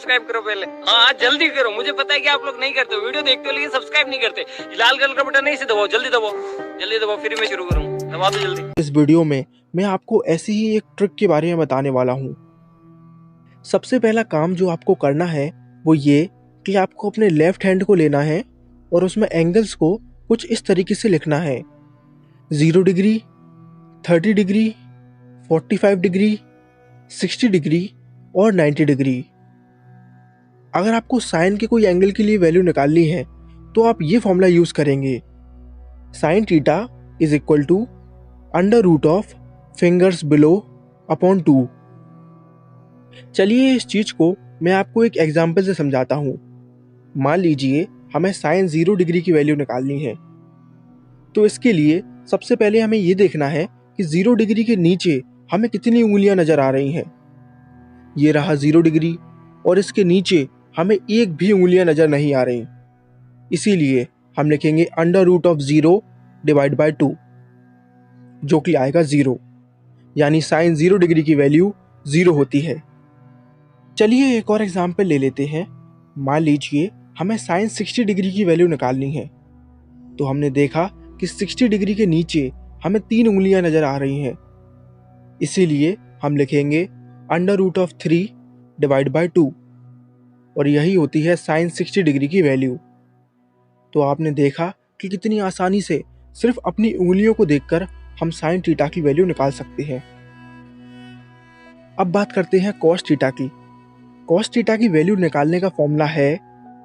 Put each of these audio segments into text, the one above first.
Subscribe करो पहले। हाँ जल्दी करो, मुझे पता है कि आप लोग नहीं करते, वीडियो देखते हो लेकिन सब्सक्राइब नहीं करते। लाल कलर का बटन नहीं से दबाओ, जल्दी दबाओ, जल्दी दबाओ, फिर मैं शुरू करूँ, दबा दो जल्दी। इस वीडियो में मैं आपको ऐसी ही एक ट्रिक के बारे में बताने वाला हूँ। सबसे पहला काम जो आपको करना है वो ये कि आपको अपने लेफ्ट हैंड को लेना है और उसमें एंगल्स को कुछ इस तरीके से लिखना है। 0 डिग्री, 30 डिग्री, 45 डिग्री, 60 डिग्री और 90 डिग्री। अगर आपको साइन के कोई एंगल के लिए वैल्यू निकालनी है तो आप ये फॉर्मूला यूज करेंगे। Sine theta is equal to under root of fingers below upon 2। चलिए इस चीज को मैं आपको एक एग्जाम्पल से समझाता हूँ। मान लीजिए हमें साइन 0 डिग्री की वैल्यू निकालनी है, तो इसके लिए सबसे पहले हमें ये देखना है कि 0 डिग्री के नीचे हमें कितनी उंगलियां नजर आ रही हैं। ये रहा 0 डिग्री और इसके नीचे हमें एक भी उंगलियां नजर नहीं आ रही, इसीलिए हम लिखेंगे under root of 0 divide by 2, जो कि आएगा 0, यानी साइन 0 डिग्री की वैल्यू 0 होती है। चलिए एक और एग्जाम्पल ले लेते हैं। मान लीजिए हमें साइन 60 डिग्री की वैल्यू निकालनी है, तो हमने देखा कि 60 डिग्री के नीचे हमें 3 उंगलियां नजर आ रही हैं, इसीलिए हम लिखेंगे under root of 3 divide by 2, और यही होती है साइन 60 डिग्री की वैल्यू। तो आपने देखा कि कितनी आसानी से सिर्फ अपनी उंगलियों को देखकर हम साइन थीटा की वैल्यू निकाल सकते हैं। अब बात करते हैं कॉस थीटा की। कॉस थीटा की वैल्यू निकालने का फॉर्मूला है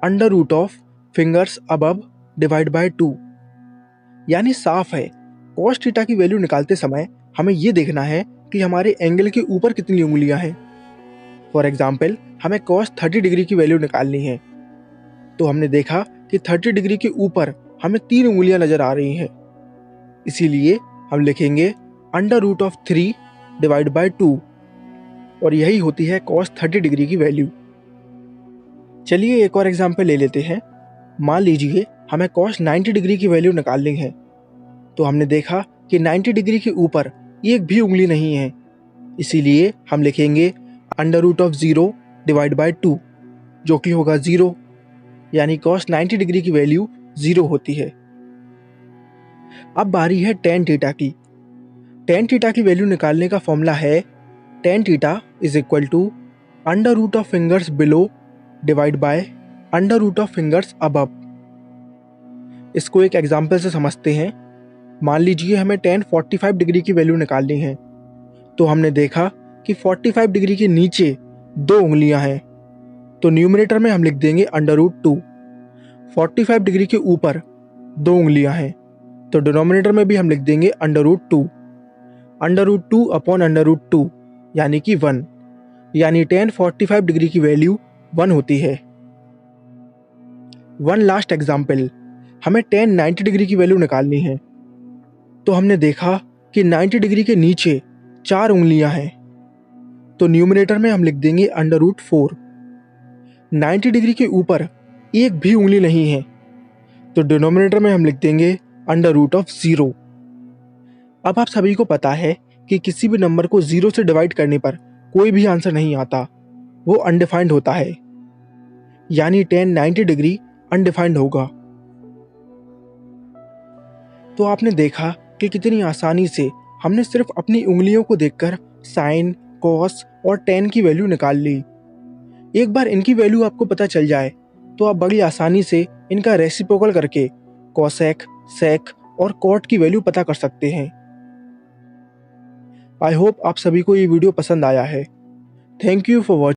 under root of fingers above divide by 2, यानी साफ है कॉस थीटा की वैल्यू निकालते समय हमें यह देखना है कि हमारे एंगल के ऊपर कितनी उंगलियां हैं। फॉर एग्जाम्पल हमें कॉस 30 डिग्री की वैल्यू निकालनी है, तो हमने देखा कि 30 डिग्री के ऊपर हमें 3 उंगलियां नजर आ रही हैं, इसीलिए हम लिखेंगे under root of 3 divide by 2, और यही होती है कॉस 30 डिग्री की वैल्यू। चलिए एक और एग्जाम्पल ले लेते हैं। मान लीजिए हमें कॉस 90 डिग्री की वैल्यू निकालनी है, तो हमने देखा कि 90 डिग्री के ऊपर एक भी उंगली नहीं है, इसीलिए हम लिखेंगे under root of 0 divide by 2, जो कि होगा 0, यानी कॉस 90 डिग्री की वैल्यू 0 होती है। अब बारी है टेन थीटा की। टेन थीटा की वैल्यू निकालने का फॉर्मूला है tan theta is equal to under root of fingers below divide by under root of fingers above. इसको एक एग्जाम्पल से समझते हैं। मान लीजिए हमें टेन 45 डिग्री की वैल्यू निकालनी है, तो हमने देखा कि 45 डिग्री के नीचे 2 उंगलियां हैं, तो न्यूमरेटर में हम लिख देंगे अंडर रूट 2। 45 डिग्री के ऊपर 2 उंगलियां हैं, तो डिनोमिनेटर में भी हम लिख देंगे under root 2। Under root 2 upon under root 2 यानी कि 1, यानी टेन 45 डिग्री की वैल्यू 1 होती है। वन लास्ट एग्जाम्पल, हमें टेन 90 डिग्री की वैल्यू निकालनी है, तो हमने देखा कि 90 डिग्री के नीचे 4 उंगलियां हैं, तो न्यूमरेटर में हम लिख देंगे अंडर रूट 4। 90 डिग्री के ऊपर एक भी उंगली नहीं है, तो डिनोमिनेटर में हम लिख देंगे अंडर रूट ऑफ 0। अब आप सभी को पता है कि किसी भी नंबर को 0 से डिवाइड करने पर कोई भी आंसर नहीं आता, वो अनडिफाइंड होता है, यानी टेन 90 डिग्री अनडिफाइंड होगा। तो आपने देखा कि कितनी आसानी से हमने सिर्फ अपनी उंगलियों को देखकर साइन, कॉस और टेन की वैल्यू निकाल ली। एक बार इनकी वैल्यू आपको पता चल जाए तो आप बड़ी आसानी से इनका रेसिप्रोकल करके कॉसेक, सेक और कॉट की वैल्यू पता कर सकते हैं। आई होप आप सभी को ये वीडियो पसंद आया है। Thank you for watching.